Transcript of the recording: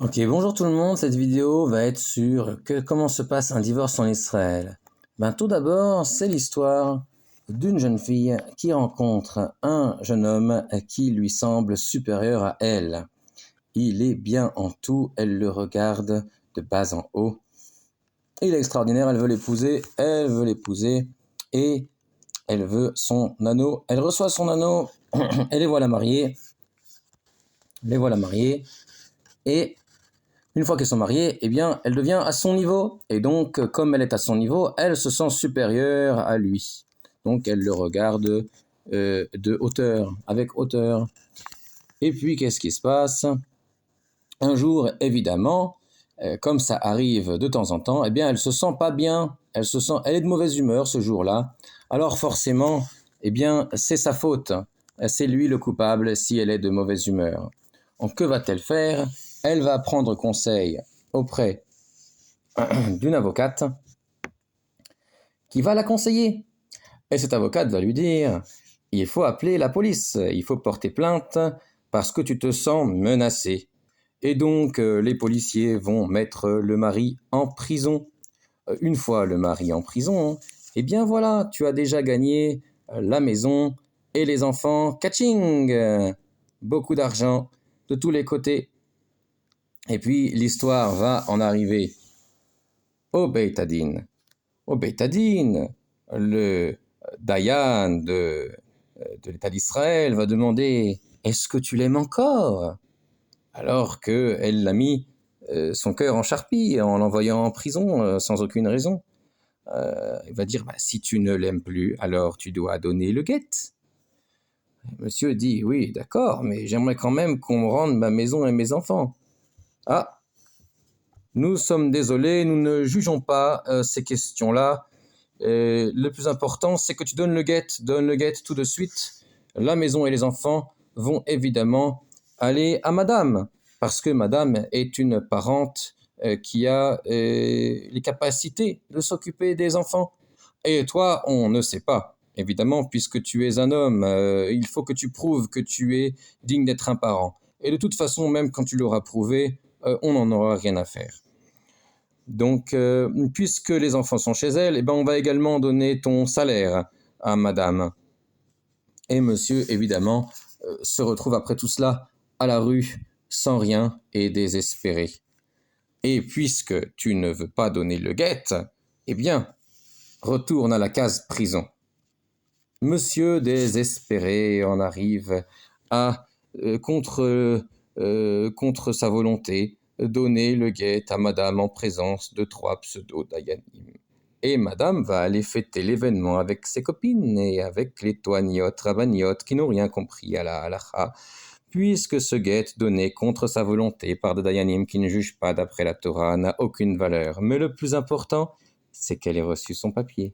Ok, bonjour tout le monde, cette vidéo va être sur comment se passe un divorce en Israël. Tout d'abord, c'est l'histoire d'une jeune fille qui rencontre un jeune homme qui lui semble supérieur à elle. Il est bien en tout, elle le regarde de bas en haut. Il est extraordinaire, elle veut l'épouser, et elle veut son anneau. Elle reçoit son anneau, et les voilà mariés, et une fois qu'elles sont mariées, eh bien, elle devient à son niveau. Et donc, comme elle est à son niveau, elle se sent supérieure à lui. Donc, elle le regarde de hauteur, avec hauteur. Et puis, qu'est-ce qui se passe? Un jour, évidemment, comme ça arrive de temps en temps, eh bien, elle se sent pas bien. Elle est de mauvaise humeur ce jour-là. Alors, forcément, eh bien, c'est sa faute. C'est lui le coupable si elle est de mauvaise humeur. Donc, que va-t-elle faire? Elle va prendre conseil auprès d'une avocate qui va la conseiller. Et cette avocate va lui dire, il faut appeler la police, il faut porter plainte parce que tu te sens menacé. Et donc les policiers vont mettre le mari en prison. Une fois le mari en prison, eh bien voilà, tu as déjà gagné la maison et les enfants. Catching! Beaucoup d'argent de tous les côtés. Et puis l'histoire va en arriver au Beit Hadin. Au Beit Hadin, le Dayan de l'État d'Israël va demander est-ce que tu l'aimes encore? Alors qu'elle l'a mis son cœur en charpie en l'envoyant en prison sans aucune raison. Il va dire si tu ne l'aimes plus, alors tu dois donner le guet. Monsieur dit oui, d'accord, mais j'aimerais quand même qu'on me rende ma maison et mes enfants. Ah, nous sommes désolés, nous ne jugeons pas ces questions-là. Le plus important, c'est que tu donnes le guet tout de suite. La maison et les enfants vont évidemment aller à madame, parce que madame est une parente qui a les capacités de s'occuper des enfants. Et toi, on ne sait pas. Évidemment, puisque tu es un homme, il faut que tu prouves que tu es digne d'être un parent. Et de toute façon, même quand tu l'auras prouvé, on n'en aura rien à faire. Donc, puisque les enfants sont chez elle, eh ben, on va également donner ton salaire à madame. Et monsieur, évidemment, se retrouve après tout cela à la rue, sans rien et désespéré. Et puisque tu ne veux pas donner le guet, eh bien, retourne à la case prison. Monsieur, désespéré, en arrive à, contre sa volonté, donner le guet à madame en présence de 3 pseudo-dayanim. Et madame va aller fêter l'événement avec ses copines et avec les toaniotes, rabaniotes qui n'ont rien compris à la halakha, puisque ce guet donné contre sa volonté par des dayanim qui ne jugent pas d'après la Torah n'a aucune valeur. Mais le plus important, c'est qu'elle ait reçu son papier.